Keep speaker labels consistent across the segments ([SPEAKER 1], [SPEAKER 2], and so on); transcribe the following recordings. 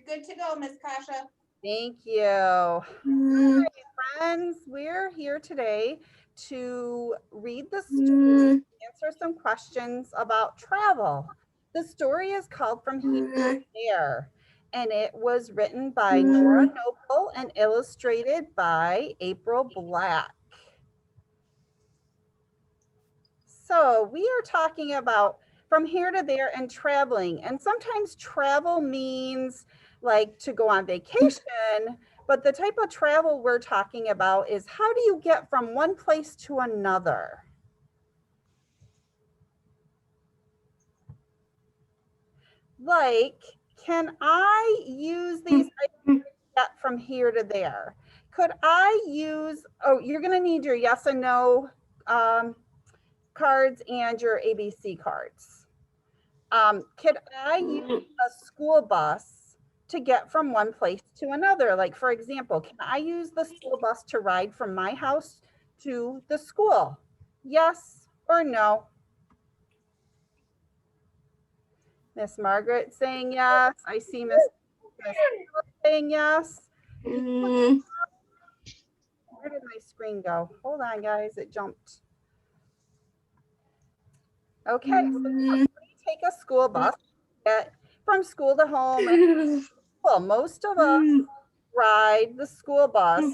[SPEAKER 1] good to go, Miss Kasha.
[SPEAKER 2] Thank you. All right, friends, we're here today to read the story, answer some questions about travel. The story is called From Here to There, and it was written by Nora Noble and illustrated by April Black. So we are talking about from here to there and traveling. And sometimes travel means like to go on vacation, but the type of travel we're talking about is how do you get from one place to another? Like, can I use these items to get from here to there? Could I use, oh, you're gonna need your yes and no cards and your ABC cards. Could I use a school bus to get from one place to another? Like, for example, can I use the school bus to ride from my house to the school? Yes or no? Miss Margaret saying yes. I see Miss saying yes. Where did my screen go? Hold on, guys. It jumped. Okay, so we take a school bus get from school to home. And well, most of us ride the school bus.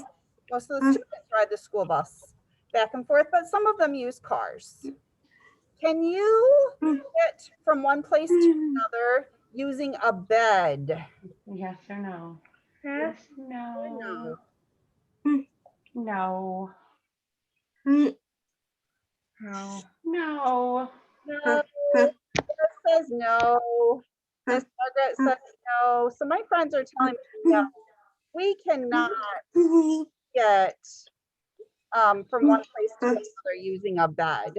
[SPEAKER 2] Most of the students ride the school bus back and forth, but some of them use cars. Can you get from one place to another using a bed?
[SPEAKER 3] Yes or no? Yes, no. No. No. No.
[SPEAKER 2] No. Says no. Miss Margaret says no. So my friends are telling me no. We cannot get from one place to another using a bed.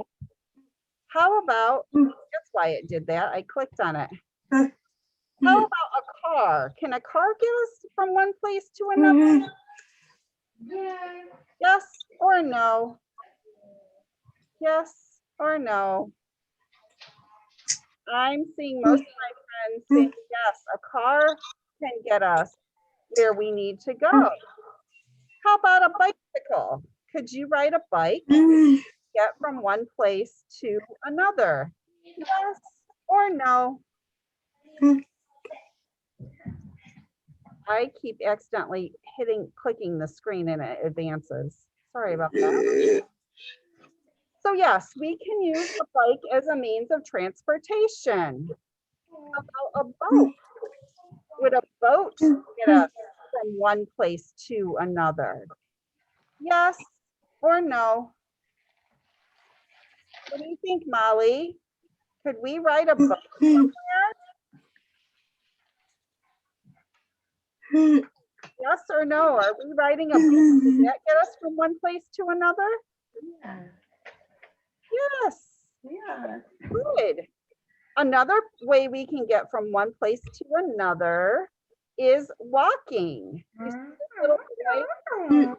[SPEAKER 2] How about, that's why it did that. I clicked on it. How about a car? Can a car get us from one place to another? Yes or no? Yes or no? I'm seeing most of my friends saying yes, a car can get us where we need to go. How about a bicycle? Could you ride a bike and get from one place to another? Yes or no? I keep accidentally clicking the screen and it advances. Sorry about that. So yes, we can use a bike as a means of transportation. How about a boat? Would a boat get us from one place to another? Yes or no? What do you think, Molly? Could we ride a boat somewhere? Yes or no? Are we riding a boat? Does that get us from one place to another?
[SPEAKER 3] Yeah.
[SPEAKER 2] Yes.
[SPEAKER 3] Yeah.
[SPEAKER 2] Good. Another way we can get from one place to another is walking. You see this little boy,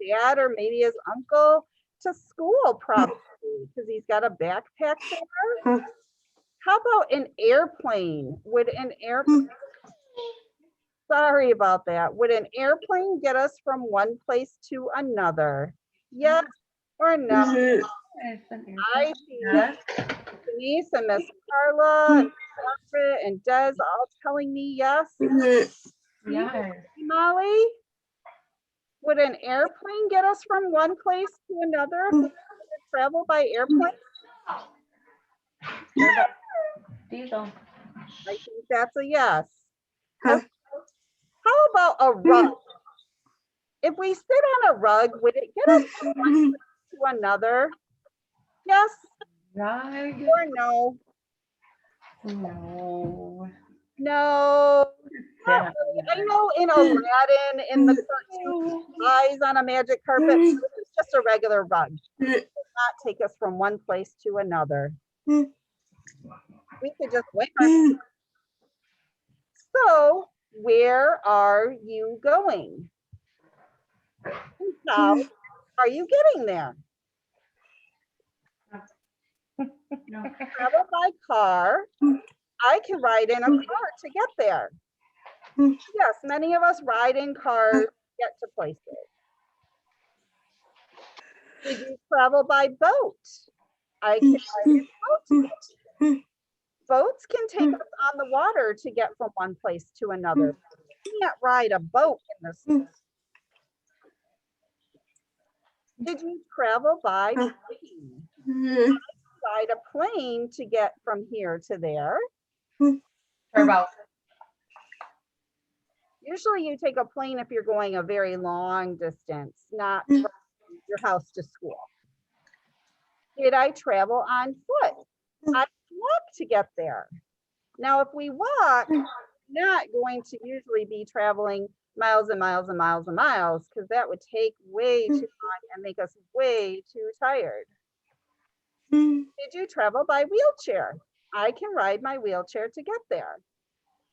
[SPEAKER 2] dad or maybe his uncle to school probably because he's got a backpack there. How about an airplane? Would an airplane, sorry about that. Would an airplane get us from one place to another? Yes or no? I see
[SPEAKER 3] Yes.
[SPEAKER 2] Denise and Miss Carla and Margaret and Des all telling me yes.
[SPEAKER 3] Yes.
[SPEAKER 2] Molly, would an airplane get us from one place to another if we could travel by airplane?
[SPEAKER 3] Diesel.
[SPEAKER 2] I think that's a yes. Okay. How about a rug? If we sit on a rug, would it get us from one place to another? Yes
[SPEAKER 3] Rug.
[SPEAKER 2] or no?
[SPEAKER 3] No.
[SPEAKER 2] No.
[SPEAKER 3] Yeah.
[SPEAKER 2] I know in Aladdin, in the cartoon, eyes on a magic carpet, this is just a regular rug. It does not take us from one place to another. We could just wait. So, where are you going? How are you getting there?
[SPEAKER 3] No.
[SPEAKER 2] Travel by car. I can ride in a car to get there. Yes, many of us ride in cars to get to places. Did you travel by boat? I can ride in boats. Boats can take us on the water to get from one place to another. You can't ride a boat in this. Did you travel by plane? Ride a plane to get from here to there.
[SPEAKER 3] Or about
[SPEAKER 2] Usually you take a plane if you're going a very long distance, not from your house to school. Did I travel on foot? I walk to get there. Now, if we walk, we're not going to usually be traveling miles and miles and miles and miles because that would take way too long and make us way too tired. Did you travel by wheelchair? I can ride my wheelchair to get there.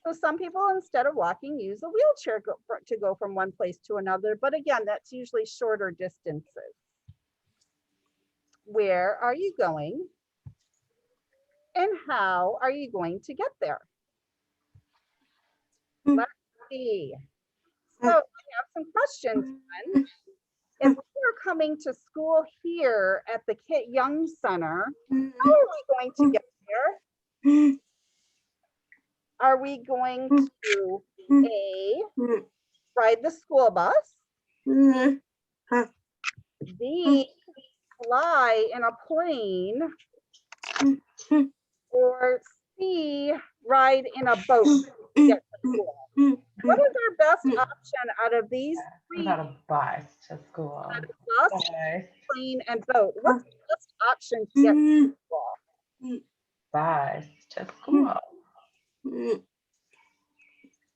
[SPEAKER 2] So some people, instead of walking, use a wheelchair to go from one place to another. But again, that's usually shorter distances. Where are you going? And how are you going to get there? Let's see. So I have some questions. If we are coming to school here at the Kit Young Center, how are we going to get there? Are we going to A, ride the school bus, B, fly in a plane, or C, ride in a boat to get to school? What is our best option out of these three?
[SPEAKER 3] without a bus to school.
[SPEAKER 2] Bus, plane, and boat. What's the best option to get to school?
[SPEAKER 3] Bus to school.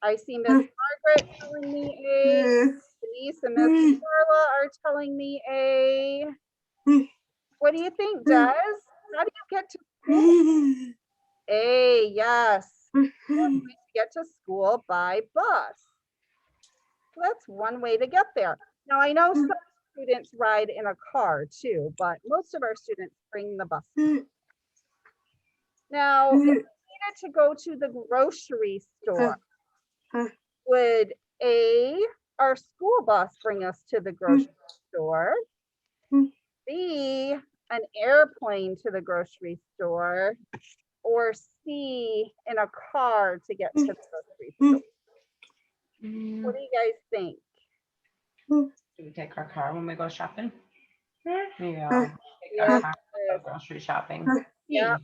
[SPEAKER 2] I see Miss Margaret telling me A. Denise and Miss Carla are telling me A. What do you think, Des? How do you get to school? A, yes. We're going to get to school by bus. That's one way to get there. Now, I know some students ride in a car too, but most of our students bring the bus. Now, if we needed to go to the grocery store, would A, our school bus bring us to the grocery store? B, an airplane to the grocery store? Or C, in a car to get to the grocery store? What do you guys think?
[SPEAKER 3] Do we take our car when we go shopping? Yeah. Take
[SPEAKER 2] Yeah.
[SPEAKER 3] our car to go grocery shopping.
[SPEAKER 2] Yeah.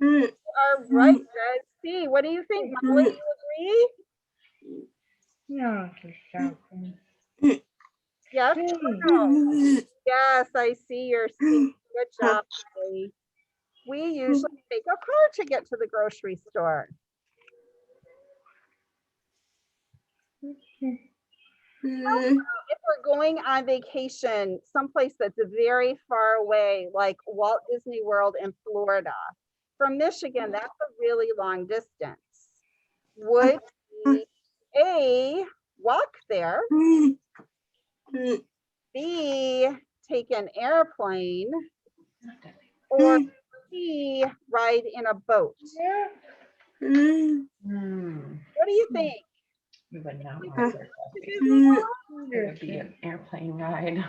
[SPEAKER 2] All right, guys. C, what do you think, Molly? Do you agree?
[SPEAKER 3] Yeah, to shopping.
[SPEAKER 2] Yes or no? Yes, I see your C. Good job, Molly. We usually take a car to get to the grocery store. If we're going on vacation someplace that's very far away, like Walt Disney World in Florida, from Michigan, that's a really long distance. Would we A, walk there, B, take an airplane, or C, ride in a boat? What do you think?
[SPEAKER 3] We would not want to. It would be an airplane ride.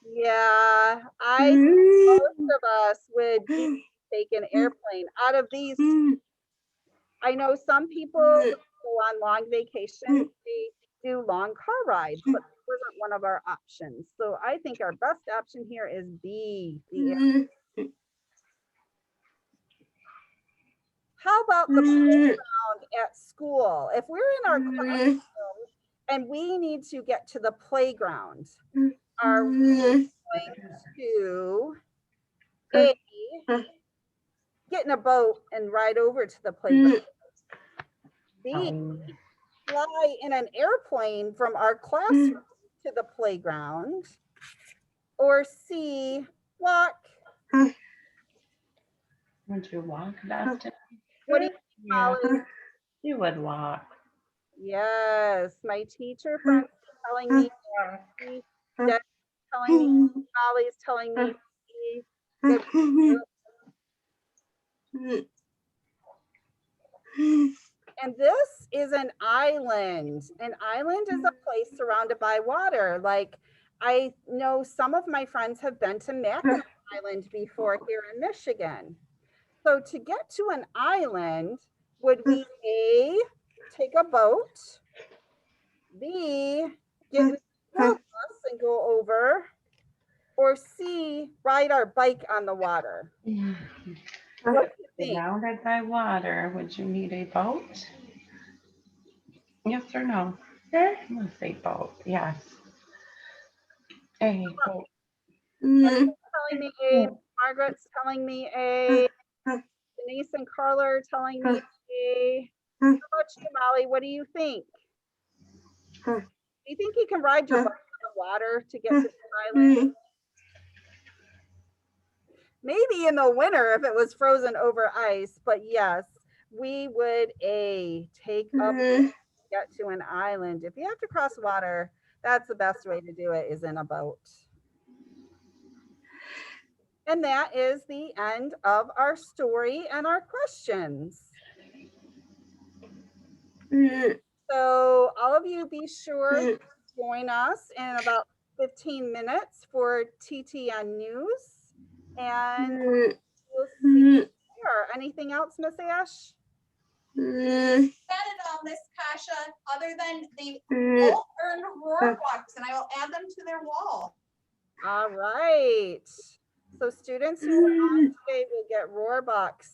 [SPEAKER 2] Yeah, most of us would take an airplane. Out of these, I know some people go on long vacations, they do long car rides, but that wasn't one of our options. So I think our best option here is B, the airplane. How about the playground at school? If we're in our classroom and we need to get to the playground, are we going to A, get in a boat and ride over to the playground? B, fly in an airplane from our classroom to the playground? Or C, walk?
[SPEAKER 3] Would you walk, Dustin?
[SPEAKER 2] What do you think, Molly?
[SPEAKER 3] You would walk.
[SPEAKER 2] Yes, my teacher friends are telling me, Deb's telling me, Molly's telling me. And this is an island. An island is a place surrounded by water. Like I know some of my friends have been to Mackinac Island before here in Michigan. So to get to an island, would we A, take a boat, B, get in a bus and go over, or C, ride our bike on the water? What do you think?
[SPEAKER 3] Surrounded by water, would you need a boat? Yes or no? I'm gonna say boat, yes. A boat.
[SPEAKER 2] Telling me A, Margaret's telling me A, Denise and Carla are telling me A. How about you, Molly? What do you think? Do you think you can ride your bike on the water to get to the island? Maybe in the winter if it was frozen over ice, but yes, we would A, take a boat to get to an island. If you have to cross water, that's the best way to do it, is in a boat. And that is the end of our story and our questions. So all of you be sure to join us in about 15 minutes for TTN News. And we'll see you there. Anything else, Miss Ash?
[SPEAKER 1] Added on this, Kasha, other than they both earned Roarbucks, and I will add them to their wall.
[SPEAKER 2] All right. So students who are on today will get Roarbucks.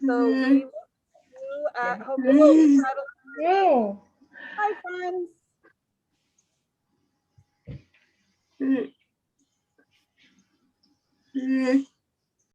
[SPEAKER 2] So we will see you at hopefully. Hi, friends.